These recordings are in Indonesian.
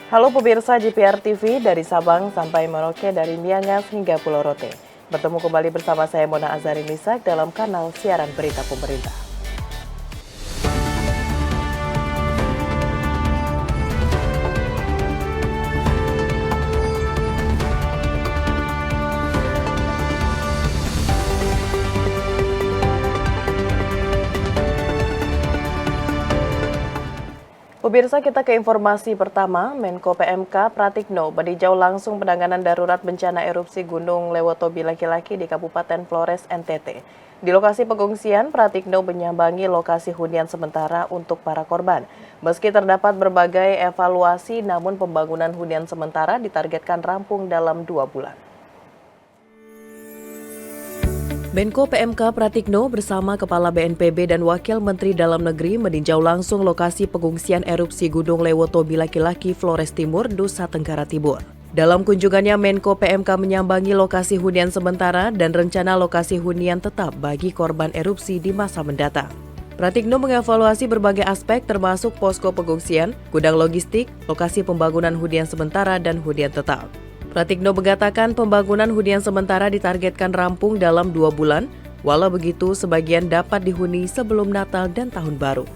Halo pemirsa JPR TV dari Sabang sampai Merauke, dari Miangas hingga Pulau Rote. Bertemu kembali bersama saya Mona Azari Misak dalam kanal siaran berita pemerintah. Pemirsa, kita ke informasi pertama. Menko PMK Pratikno meninjau langsung penanganan darurat bencana erupsi Gunung Lewotobi laki-laki di Kabupaten Flores, NTT. Di lokasi pengungsian, Pratikno menyambangi lokasi hunian sementara untuk para korban. Meski terdapat berbagai evaluasi, namun pembangunan hunian sementara ditargetkan rampung dalam 2 bulan. Menko PMK Pratikno bersama Kepala BNPB dan Wakil Menteri Dalam Negeri meninjau langsung lokasi pengungsian erupsi Gunung Lewotobi laki-laki Flores Timur, Nusa Tenggara Timur. Dalam kunjungannya, Menko PMK menyambangi lokasi hunian sementara dan rencana lokasi hunian tetap bagi korban erupsi di masa mendatang. Pratikno mengevaluasi berbagai aspek termasuk posko pengungsian, gudang logistik, lokasi pembangunan hunian sementara dan hunian tetap. Pratikno mengatakan pembangunan hunian sementara ditargetkan rampung dalam 2 bulan, walau begitu sebagian dapat dihuni sebelum Natal dan Tahun Baru.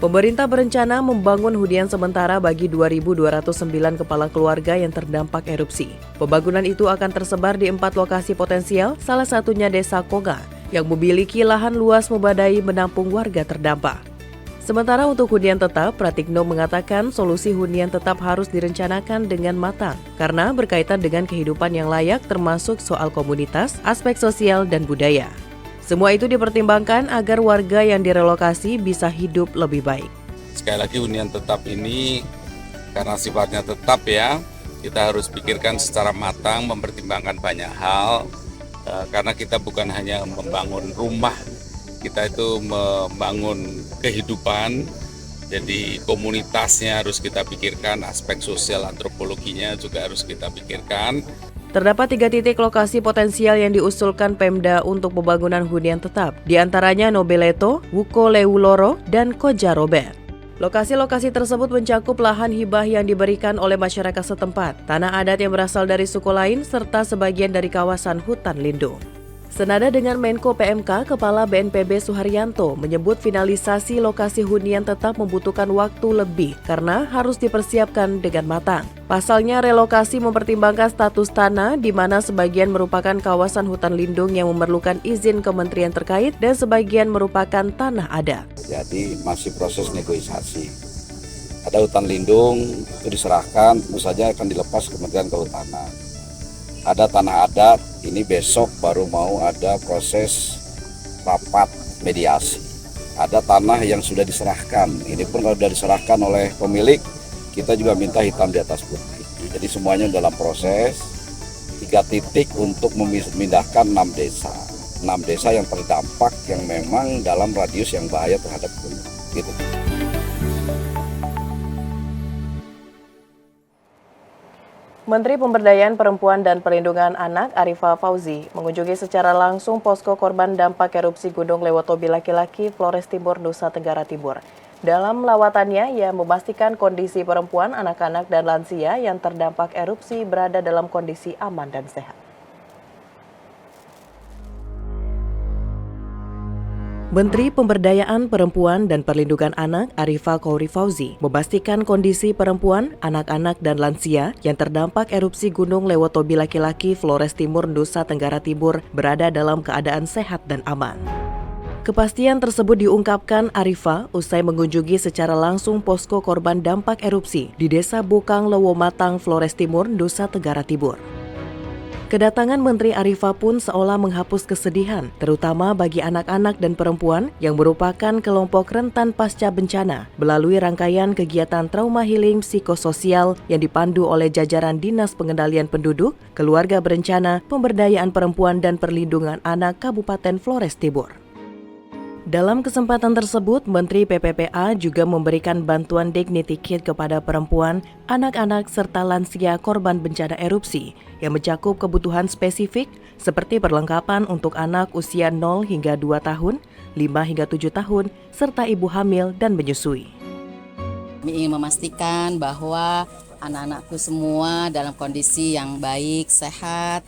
Pemerintah berencana membangun hunian sementara bagi 2.209 kepala keluarga yang terdampak erupsi. Pembangunan itu akan tersebar di 4 lokasi potensial, salah satunya Desa Konga, yang memiliki lahan luas memadai menampung warga terdampak. Sementara untuk hunian tetap, Pratikno mengatakan solusi hunian tetap harus direncanakan dengan matang karena berkaitan dengan kehidupan yang layak termasuk soal komunitas, aspek sosial, dan budaya. Semua itu dipertimbangkan agar warga yang direlokasi bisa hidup lebih baik. Sekali lagi hunian tetap ini karena sifatnya tetap ya, kita harus pikirkan secara matang, mempertimbangkan banyak hal karena kita bukan hanya membangun rumah, kita itu membangun kehidupan, jadi komunitasnya harus kita pikirkan, aspek sosial antropologinya juga harus kita pikirkan. Terdapat 3 titik lokasi potensial yang diusulkan Pemda untuk pembangunan hunian tetap, diantaranya Nobeleto, Wuko Lewuloro, dan Koja Robert. Lokasi-lokasi tersebut mencakup lahan hibah yang diberikan oleh masyarakat setempat, tanah adat yang berasal dari suku lain, serta sebagian dari kawasan hutan lindung. Senada dengan Menko PMK, Kepala BNPB Suharyanto menyebut finalisasi lokasi hunian tetap membutuhkan waktu lebih karena harus dipersiapkan dengan matang. Pasalnya, relokasi mempertimbangkan status tanah di mana sebagian merupakan kawasan hutan lindung yang memerlukan izin kementerian terkait dan sebagian merupakan tanah adat. Jadi masih proses negosiasi. Ada hutan lindung itu diserahkan, tentu saja akan dilepas Kementerian Kehutanan. Ada tanah adat, ini besok baru mau ada proses rapat mediasi. Ada tanah yang sudah diserahkan, ini pun kalau sudah diserahkan oleh pemilik, kita juga minta hitam di atas putih. Jadi semuanya dalam proses, 3 titik untuk memindahkan 6 desa. 6 desa yang terdampak yang memang dalam radius yang bahaya terhadap gunung. Gitu. Menteri Pemberdayaan Perempuan dan Perlindungan Anak Arifah Fauzi mengunjungi secara langsung posko korban dampak erupsi Gunung Lewotobi laki-laki Flores Timur, Nusa Tenggara Timur. Dalam lawatannya, ia memastikan kondisi perempuan, anak-anak, dan lansia yang terdampak erupsi berada dalam kondisi aman dan sehat. Menteri Pemberdayaan Perempuan dan Perlindungan Anak Arifah Fauzi memastikan kondisi perempuan, anak-anak, dan lansia yang terdampak erupsi Gunung Lewotobi laki-laki Flores Timur, Nusa Tenggara Timur berada dalam keadaan sehat dan aman. Kepastian tersebut diungkapkan Arifah usai mengunjungi secara langsung posko korban dampak erupsi di Desa Bukang Lewomatang, Flores Timur, Nusa Tenggara Timur. Kedatangan Menteri Arifah pun seolah menghapus kesedihan, terutama bagi anak-anak dan perempuan yang merupakan kelompok rentan pasca bencana, melalui rangkaian kegiatan trauma healing psikososial yang dipandu oleh jajaran Dinas Pengendalian Penduduk, Keluarga Berencana, Pemberdayaan Perempuan dan Perlindungan Anak Kabupaten Flores Timur. Dalam kesempatan tersebut, Menteri PPPA juga memberikan bantuan dignity kit kepada perempuan, anak-anak, serta lansia korban bencana erupsi yang mencakup kebutuhan spesifik seperti perlengkapan untuk anak usia 0 hingga 2 tahun, 5 hingga 7 tahun, serta ibu hamil dan menyusui. Kami ingin memastikan bahwa anak-anakku semua dalam kondisi yang baik, sehat,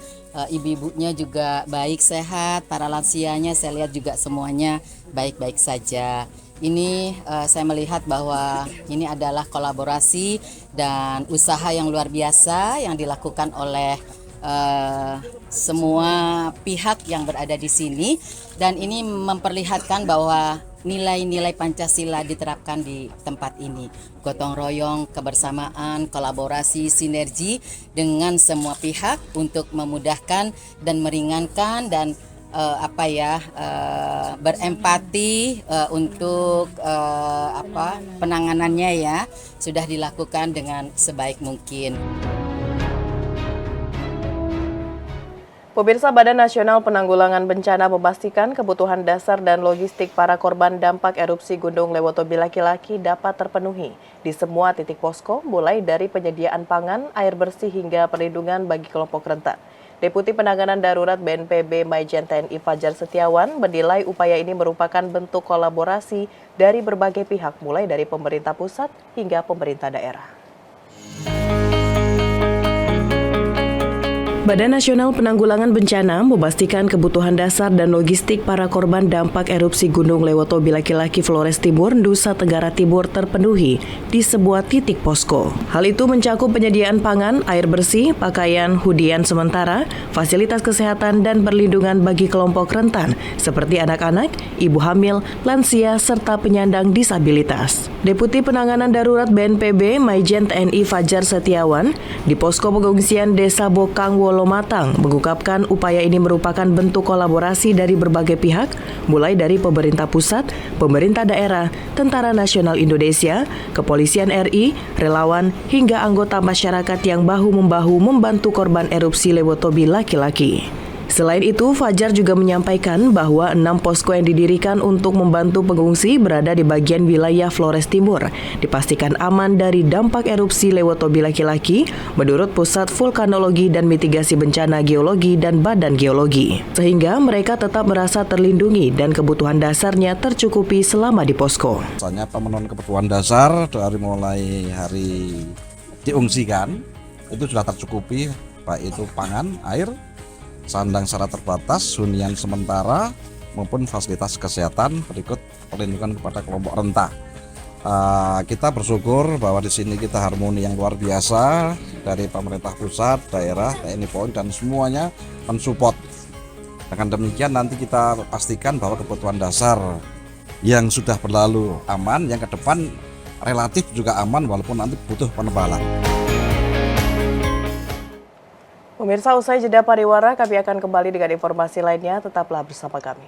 ibu-ibunya juga baik, sehat, para lansianya saya lihat juga semuanya baik-baik saja. Ini saya melihat bahwa ini adalah kolaborasi dan usaha yang luar biasa yang dilakukan oleh semua pihak yang berada di sini, dan ini memperlihatkan bahwa nilai-nilai Pancasila diterapkan di tempat ini. Gotong royong, kebersamaan, kolaborasi, sinergi dengan semua pihak untuk memudahkan dan meringankan dan berempati untuk penanganannya ya, sudah dilakukan dengan sebaik mungkin. Pemirsa, Badan Nasional Penanggulangan Bencana memastikan kebutuhan dasar dan logistik para korban dampak erupsi Gunung Lewotobi laki-laki dapat terpenuhi di semua titik posko, mulai dari penyediaan pangan, air bersih hingga perlindungan bagi kelompok rentan. Deputi Penanganan Darurat BNPB Maijen TNI Fajar Setiawan menilai upaya ini merupakan bentuk kolaborasi dari berbagai pihak, mulai dari pemerintah pusat hingga pemerintah daerah. Badan Nasional Penanggulangan Bencana memastikan kebutuhan dasar dan logistik para korban dampak erupsi Gunung Lewotobi laki-laki Flores Timur, Nusa Tenggara Timur terpenuhi di sebuah titik posko. Hal itu mencakup penyediaan pangan, air bersih, pakaian, hunian sementara, fasilitas kesehatan dan perlindungan bagi kelompok rentan seperti anak-anak, ibu hamil, lansia, serta penyandang disabilitas. Deputi Penanganan Darurat BNPB Maijen TNI Fajar Setiawan di posko pengungsian Desa Bokang Wolomatang mengungkapkan upaya ini merupakan bentuk kolaborasi dari berbagai pihak, mulai dari pemerintah pusat, pemerintah daerah, Tentara Nasional Indonesia, Kepolisian RI, relawan, hingga anggota masyarakat yang bahu-membahu membantu korban erupsi Lewotobi laki-laki. Selain itu, Fajar juga menyampaikan bahwa 6 posko yang didirikan untuk membantu pengungsi berada di bagian wilayah Flores Timur dipastikan aman dari dampak erupsi Lewotobi laki-laki menurut Pusat Vulkanologi dan Mitigasi Bencana Geologi dan Badan Geologi. Sehingga mereka tetap merasa terlindungi dan kebutuhan dasarnya tercukupi selama di posko. Misalnya pemenuhan kebutuhan dasar dari mulai hari diungsikan itu sudah tercukupi, baik itu pangan, air, sandang secara terbatas, hunian sementara, maupun fasilitas kesehatan berikut perlindungan kepada kelompok rentan. Kita bersyukur bahwa di sini kita harmoni yang luar biasa dari pemerintah pusat, daerah, TNI Polri dan semuanya mensupport. Dengan demikian nanti kita pastikan bahwa kebutuhan dasar yang sudah berlalu aman, yang ke depan relatif juga aman walaupun nanti butuh penebalan. Pemirsa, usai jeda pariwara, kami akan kembali dengan informasi lainnya. Tetaplah bersama kami.